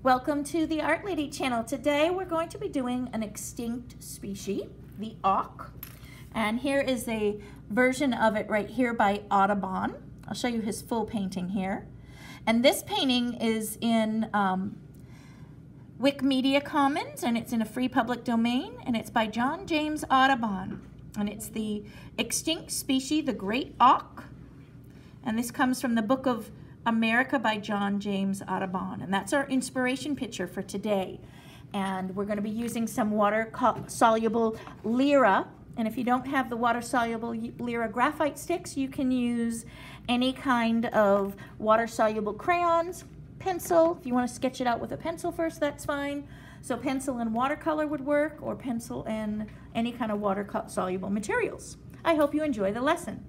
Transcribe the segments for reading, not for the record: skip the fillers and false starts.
Welcome to the Art Lady channel. Today we're going to be doing an extinct species, the auk. And here is a version of it right here by Audubon. I'll show you his full painting here. And this painting is in Wikimedia Commons, and it's in a free public domain, and it's by John James Audubon. And it's the extinct species, the great auk. And this comes from the Book of America by John James Audubon. And that's our inspiration picture for today. And we're going to be using some water-soluble lehrer. And if you don't have the water-soluble lehrer graphite sticks, you can use any kind of water-soluble crayons, pencil. If you want to sketch it out with a pencil first, that's fine. So pencil and watercolor would work, or pencil and any kind of water-soluble materials. I hope you enjoy the lesson.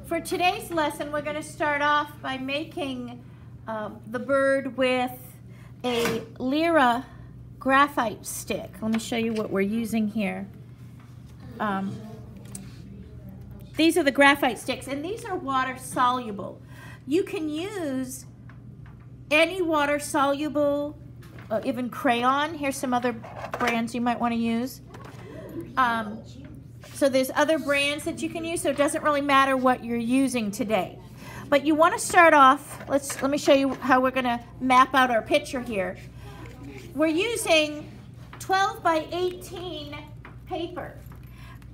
For today's lesson, we're going to start off by making the bird with a lehrer graphite stick. Let me show you what we're using here. These are the graphite sticks, and these are water soluble. You can use any water soluble, even crayon. Here's some other brands you might want to use. So there's other brands that you can use, so it doesn't really matter what you're using today. But you want to start off, let me show you how we're going to map out our picture here. We're using 12 by 18 paper.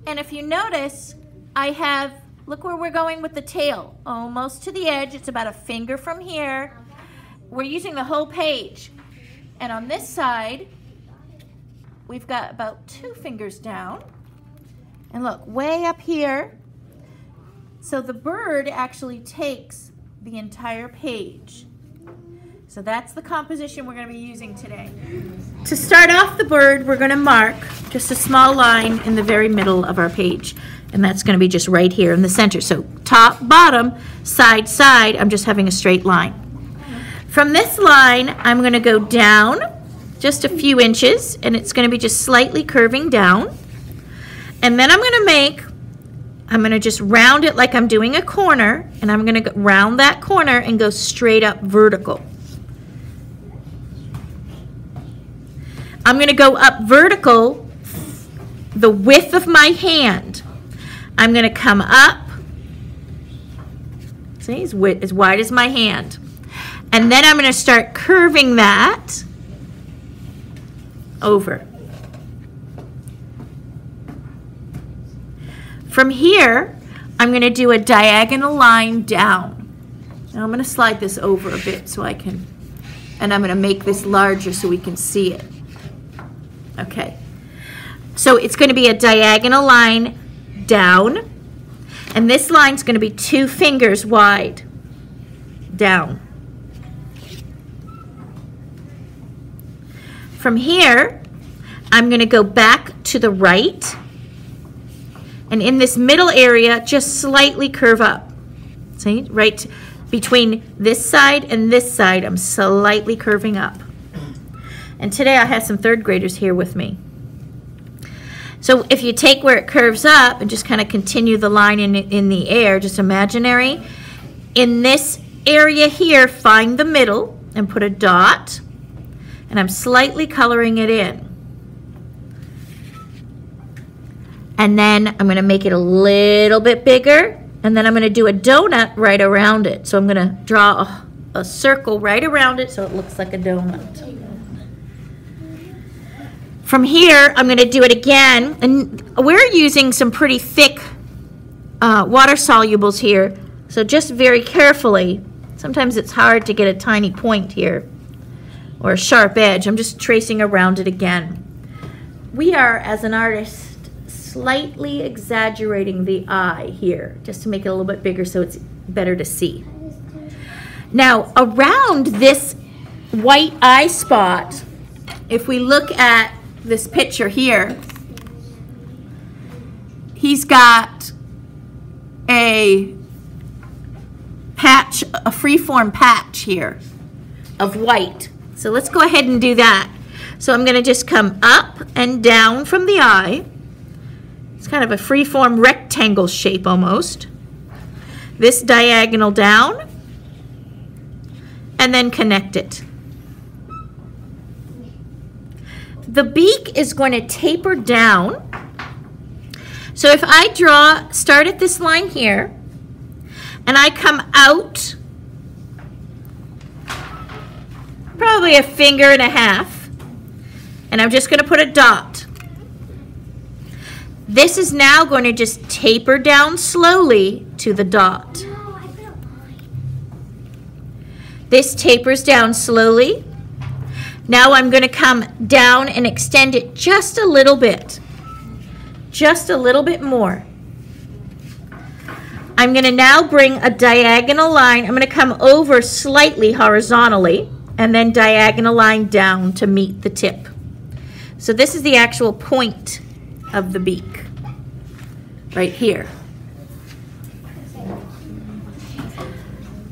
And if you notice, I have, look where we're going with the tail, almost to the edge. It's about a finger from here. We're using the whole page. And on this side, we've got about 2 fingers down. And look, way up here. So the bird actually takes the entire page. So that's the composition we're going to be using today. To start off the bird, we're going to mark just a small line in the very middle of our page. And that's going to be just right here in the center. So top, bottom, side, side, I'm just having a straight line. From this line, I'm going to go down just a few inches, and it's going to be just slightly curving down. And then I'm going to just round it like I'm doing a corner, and I'm going to round that corner and go straight up vertical. I'm going to go up vertical the width of my hand. I'm going to come up, see, as wide as my hand. And then I'm going to start curving that over. From here, I'm going to do a diagonal line down. Now I'm going to slide this over a bit so I can, and I'm going to make this larger so we can see it. Okay. So it's going to be a diagonal line down, and this line's going to be 2 fingers wide down. From here, I'm going to go back to the right. And in this middle area, just slightly curve up. See, right between this side and this side, I'm slightly curving up. And today I have some 3rd graders here with me. So if you take where it curves up and just kind of continue the line in the air, just imaginary, in this area here, find the middle and put a dot. And I'm slightly coloring it in. And then I'm going to make it a little bit bigger, and then I'm going to do a donut right around it. So I'm going to draw a circle right around it so it looks like a donut. From here, I'm going to do it again, and we're using some pretty thick water solubles here, so just very carefully. Sometimes it's hard to get a tiny point here or a sharp edge. I'm just tracing around it again. We are, as an artist, slightly exaggerating the eye here just to make it a little bit bigger so it's better to see. Now around this white eye spot, if we look at this picture here, he's got a patch, a freeform patch here of white. So let's go ahead and do that. So I'm going to just come up and down from the eye. It's kind of a free-form rectangle shape almost. This diagonal down, and then connect it. the beak is going to taper down. So if I start at this line here, and I come out probably a finger and a half, and I'm just going to put a dot. This is now going to just taper down slowly to the dot. This tapers down slowly. Now I'm going to come down and extend it just a little bit. Just a little bit more. I'm going to now bring a diagonal line. I'm going to come over slightly horizontally and then diagonal line down to meet the tip. So this is the actual point of the beak, right here.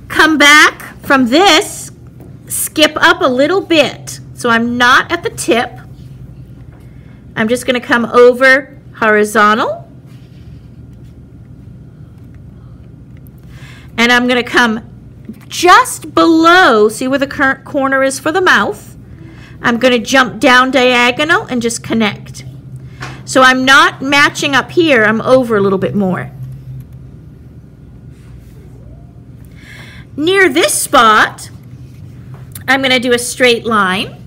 Come back from this, skip up a little bit. So I'm not at the tip. I'm just going to come over horizontal. And I'm going to come just below, see where the current corner is for the mouth. I'm going to jump down diagonal and just connect. So I'm not matching up here, I'm over a little bit more. Near this spot, I'm going to do a straight line.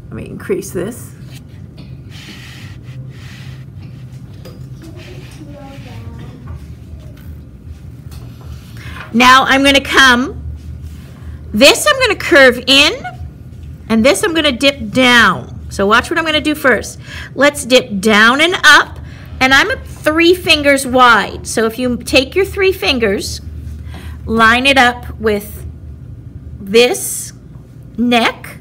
Let me increase this. Now I'm going to come, this I'm going to curve in, and this I'm going to dip down. So watch what I'm going to do first. Let's dip down and up, and I'm at 3 fingers wide. So if you take your 3 fingers, line it up with this neck,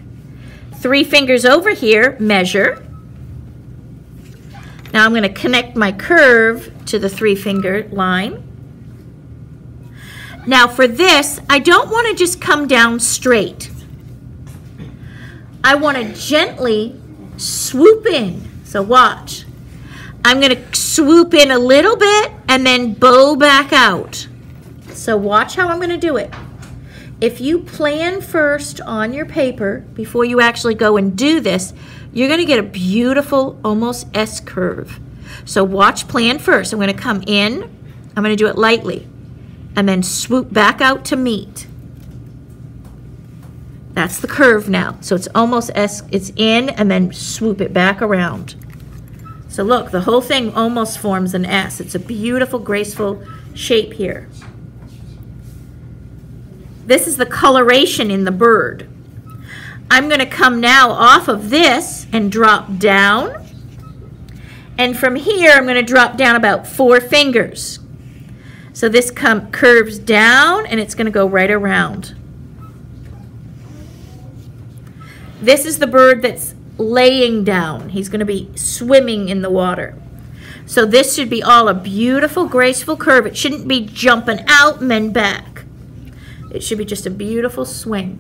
3 fingers over here, measure. Now I'm going to connect my curve to the 3-finger line. Now for this, I don't want to just come down straight. I want to gently swoop in. So watch. I'm going to swoop in a little bit and then bow back out. So watch how I'm going to do it. If you plan first on your paper before you actually go and do this, you're going to get a beautiful, almost S curve. So watch, plan first. I'm going to come in. I'm going to do it lightly. And then swoop back out to meet. That's the curve now. So it's almost S, it's in, and then swoop it back around. So look, the whole thing almost forms an S. It's a beautiful, graceful shape here. This is the coloration in the bird. I'm going to come now off of this and drop down. And from here, I'm going to drop down about 4 fingers. So this curves down, and it's going to go right around. This is the bird that's laying down. He's going to be swimming in the water. So this should be all a beautiful, graceful curve. It shouldn't be jumping out and then back. It should be just a beautiful swing.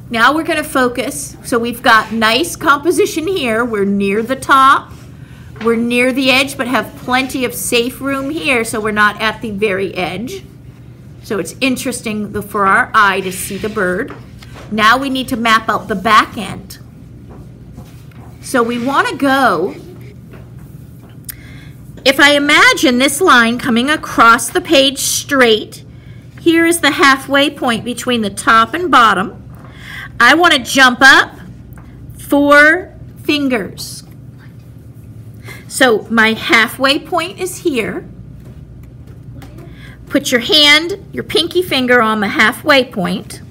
Now we're going to focus. So we've got nice composition here. We're near the top. We're near the edge, but have plenty of safe room here, so we're not at the very edge. So it's interesting for our eye to see the bird. Now we need to map out the back end. So we want to go, if I imagine this line coming across the page straight, here is the halfway point between the top and bottom. I want to jump up 4 fingers. So my halfway point is here. Put your hand, your pinky finger on the halfway point.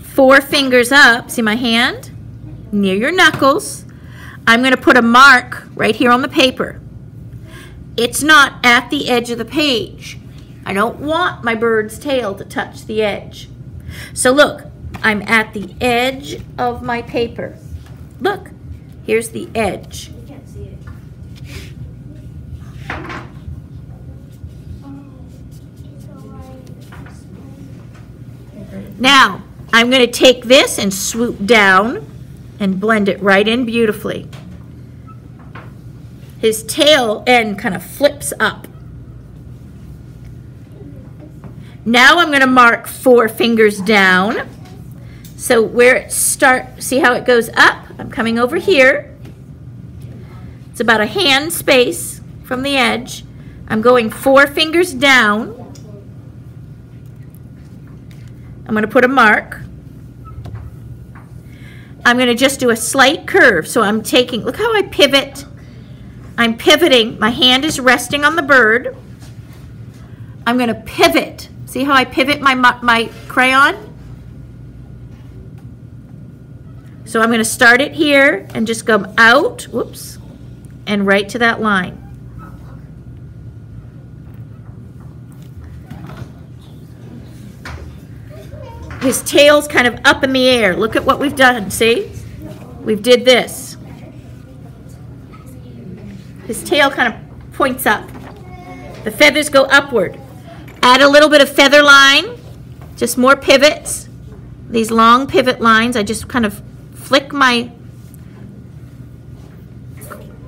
4 fingers up, see my hand? Near your knuckles. I'm going to put a mark right here on the paper. It's not at the edge of the page. I don't want my bird's tail to touch the edge. So look, I'm at the edge of my paper. Look, here's the edge. Now, I'm going to take this and swoop down and blend it right in beautifully. His tail end kind of flips up. Now I'm going to mark 4 fingers down. So where it see how it goes up? I'm coming over here. It's about a hand space from the edge. I'm going 4 fingers down. I'm going to put a mark. I'm going to just do a slight curve. So I'm taking, look how I pivot. I'm pivoting. My hand is resting on the bird. I'm going to pivot. See how I pivot my crayon? So I'm going to start it here and just go out, whoops, and right to that line. His tail's kind of up in the air. Look at what we've done, see? We've did this. His tail kind of points up. The feathers go upward. Add a little bit of feather line, just more pivots. These long pivot lines, I just kind of flick my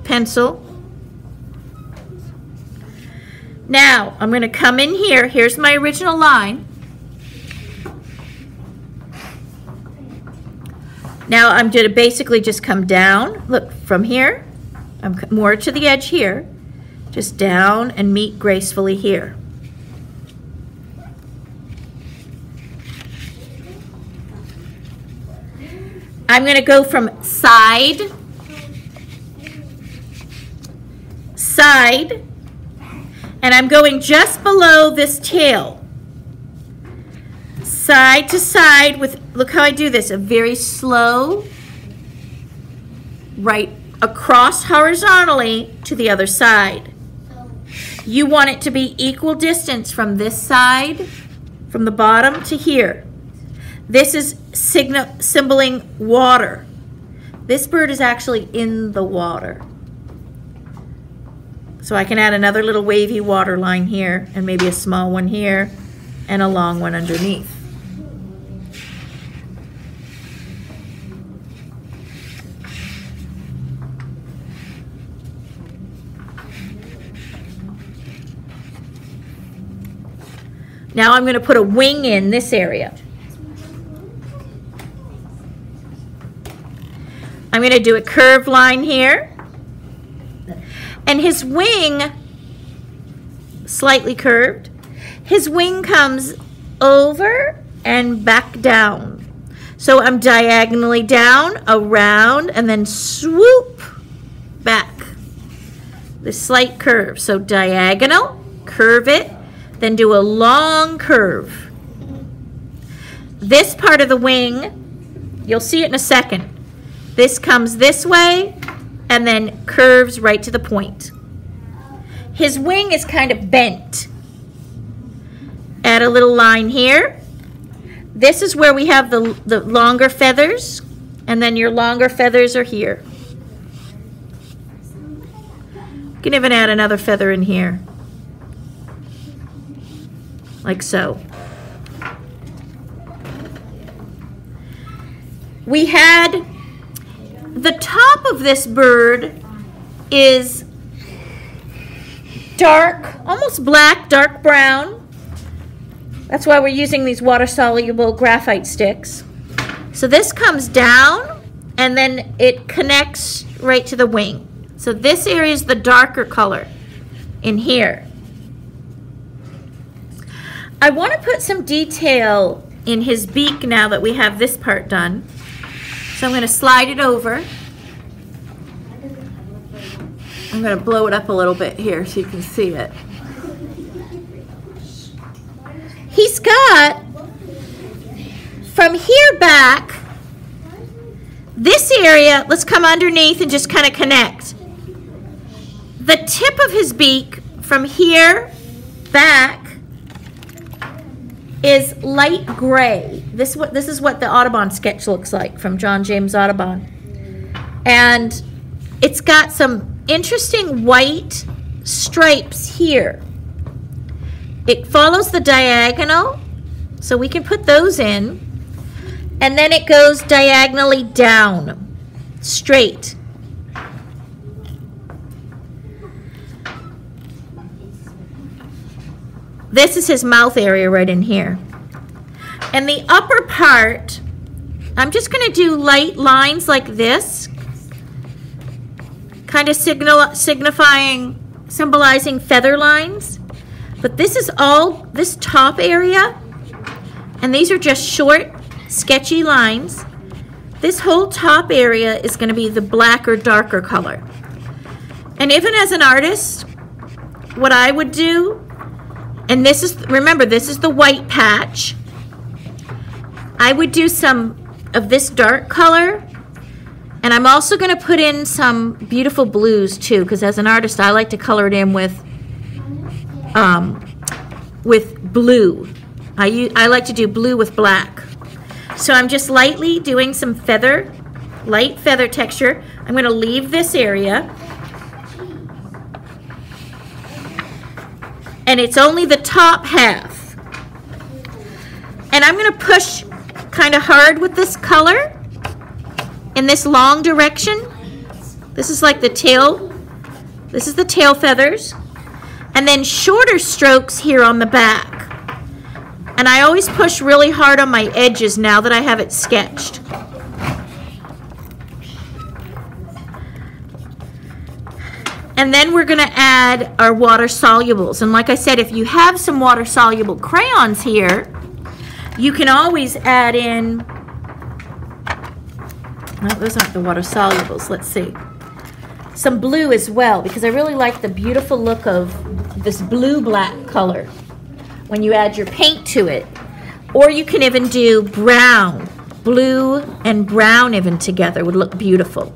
pencil. Now, I'm going to come in here. Here's my original line. Now, I'm going to basically just come down. Look, from here, I'm more to the edge here. Just down and meet gracefully here. I'm going to go from side, and I'm going just below this tail. Side to side with, look how I do this, a very slow, right across horizontally to the other side. You want it to be equal distance from this side, from the bottom to here. This is symboling water. This bird is actually in the water. So I can add another little wavy water line here, and maybe a small one here, and a long one underneath. Now I'm going to put a wing in this area. I'm going to do a curved line here. And his wing, slightly curved, his wing comes over and back down. So I'm diagonally down, around, and then swoop back. The slight curve. So diagonal, curve it, then do a long curve. This part of the wing, you'll see it in a second. This comes this way and then curves right to the point. His wing is kind of bent. Add a little line here. This is where we have the longer feathers, and then your longer feathers are here. You can even add another feather in here, like so. We had the top of this bird is dark, almost black, dark brown. That's why we're using these water-soluble graphite sticks. So this comes down, and then it connects right to the wing. So this area is the darker color in here. I want to put some detail in his beak now that we have this part done. So I'm going to slide it over. I'm going to blow it up a little bit here so you can see it. He's got, from here back, this area, let's come underneath and just kind of connect. The tip of his beak from here back is light gray. This is what the Audubon sketch looks like from John James Audubon. And it's got some interesting white stripes here. It follows the diagonal, so we can put those in. And then it goes diagonally down, straight. This is his mouth area right in here. And the upper part I'm just going to do light lines like this, kind of symbolizing feather lines. But this is all this top area, and these are just short, sketchy lines. This whole top area is going to be the black or darker color. And even as an artist, what I would do, and this is, remember, this is the white patch. I would do some of this dark color, and I'm also going to put in some beautiful blues too, because as an artist, I like to color it in with blue. I like to do blue with black. So I'm just lightly doing some light feather texture. I'm going to leave this area. And it's only the top half. And I'm going to push kind of hard with this color in this long direction. This is like the tail. This is the tail feathers. And then shorter strokes here on the back. And I always push really hard on my edges now that I have it sketched. And then we're going to add our water solubles. And like I said, if you have some water soluble crayons here, you can always add in, no, those aren't the water solubles, let's see, some blue as well, because I really like the beautiful look of this blue-black color when you add your paint to it. Or you can even do brown. Blue and brown even together would look beautiful.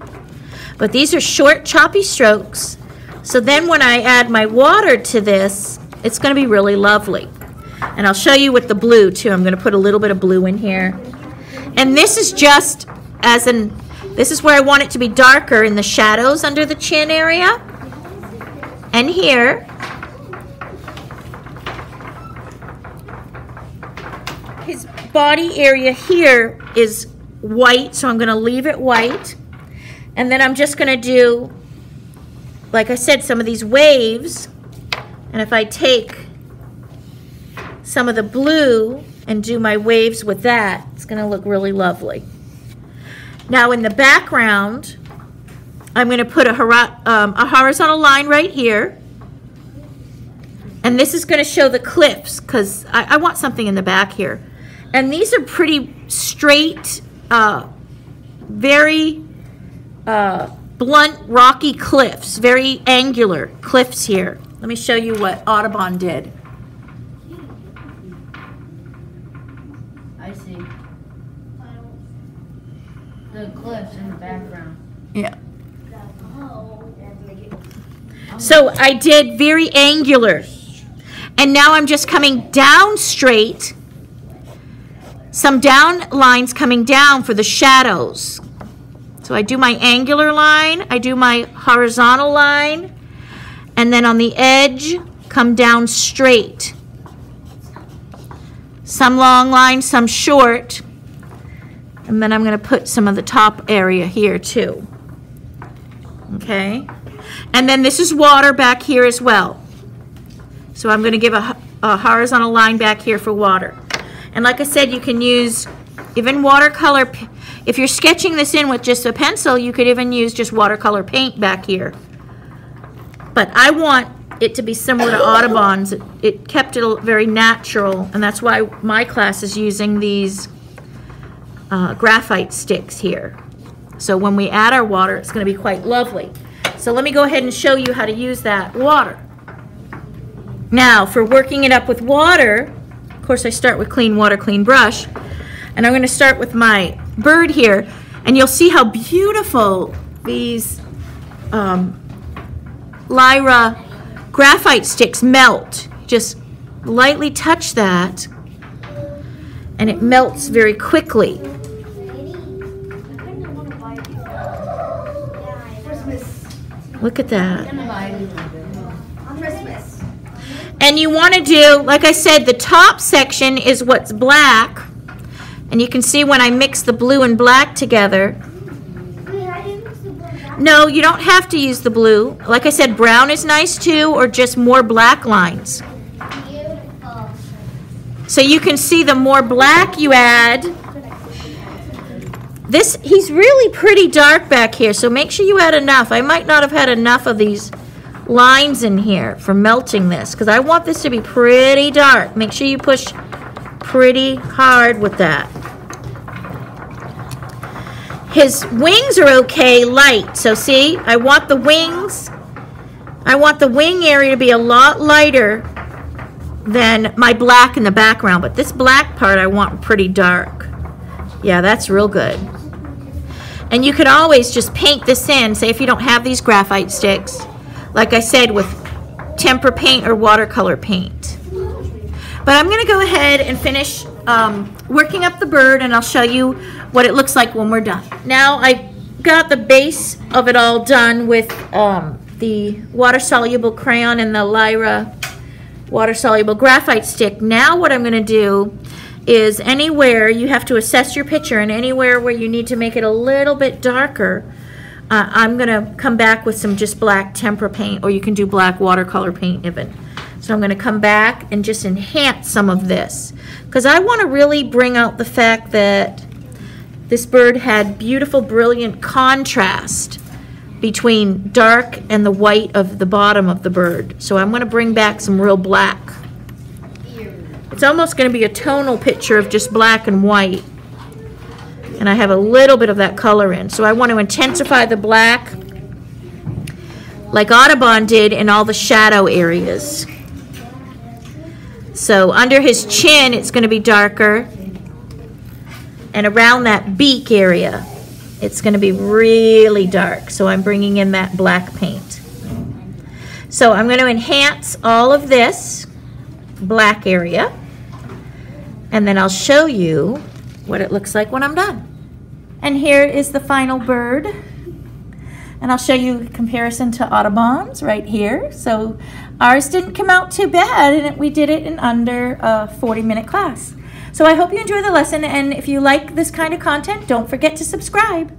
But these are short, choppy strokes. So then when I add my water to this, it's going to be really lovely. And I'll show you with the blue too. I'm going to put a little bit of blue in here. And this is just this is where I want it to be darker in the shadows under the chin area. And here. His body area here is white, so I'm going to leave it white. And then I'm just going to do, like I said, some of these waves. And if I take some of the blue and do my waves with that, it's going to look really lovely. Now in the background, I'm going to put a horizontal line right here. And this is going to show the cliffs, because I want something in the back here. And these are pretty straight, very blunt, rocky cliffs, very angular cliffs here. Let me show you what Audubon did. I see. The cliffs in the background. Yeah. So I did very angular. And now I'm just coming down straight. Some down lines coming down for the shadows. So I do my angular line, I do my horizontal line, and then on the edge, come down straight. Some long lines, some short. And then I'm going to put some of the top area here too. Okay? And then this is water back here as well. So I'm going to give a horizontal line back here for water. And like I said, you can use even watercolor. If you're sketching this in with just a pencil, you could even use just watercolor paint back here. But I want it to be similar to Audubon's. It kept it very natural, and that's why my class is using these graphite sticks here. So when we add our water, it's going to be quite lovely. So let me go ahead and show you how to use that water. Now, for working it up with water, of course I start with clean water, clean brush. And I'm going to start with my bird here. And you'll see how beautiful these lehrer graphite sticks melt. Just lightly touch that, and it melts very quickly. Look at that. And you want to do, like I said, the top section is what's black. And you can see when I mix the blue and black together. No, you don't have to use the blue. Like I said, brown is nice too, or just more black lines. So you can see the more black you add, he's really pretty dark back here, so make sure you add enough. I might not have had enough of these lines in here for melting this, because I want this to be pretty dark. Make sure you push pretty hard with that. His wings are okay light, so see, I want the wings, I want the wing area to be a lot lighter than my black in the background, but this black part I want pretty dark. Yeah, that's real good. And you can always just paint this in, say if you don't have these graphite sticks, like I said, with tempera paint or watercolor paint. But I'm going to go ahead and finish working up the bird, and I'll show you what it looks like when we're done. Now I got the base of it all done with the water-soluble crayon and the lehrer water-soluble graphite stick. Now what I'm going to do is anywhere you have to assess your picture, and anywhere where you need to make it a little bit darker, I'm going to come back with some just black tempera paint, or you can do black watercolor paint even. So I'm going to come back and just enhance some of this, because I want to really bring out the fact that this bird had beautiful, brilliant contrast between dark and the white of the bottom of the bird. So I'm going to bring back some real black. It's almost going to be a tonal picture of just black and white. And I have a little bit of that color in. So I want to intensify the black like Audubon did in all the shadow areas. So under his chin it's going to be darker, and around that beak area it's going to be really dark. So I'm bringing in that black paint. So I'm going to enhance all of this black area, and then I'll show you what it looks like when I'm done. And here is the final bird. And I'll show you a comparison to Audubon's right here. So ours didn't come out too bad, and we did it in under a 40-minute class. So I hope you enjoy the lesson, and if you like this kind of content, don't forget to subscribe.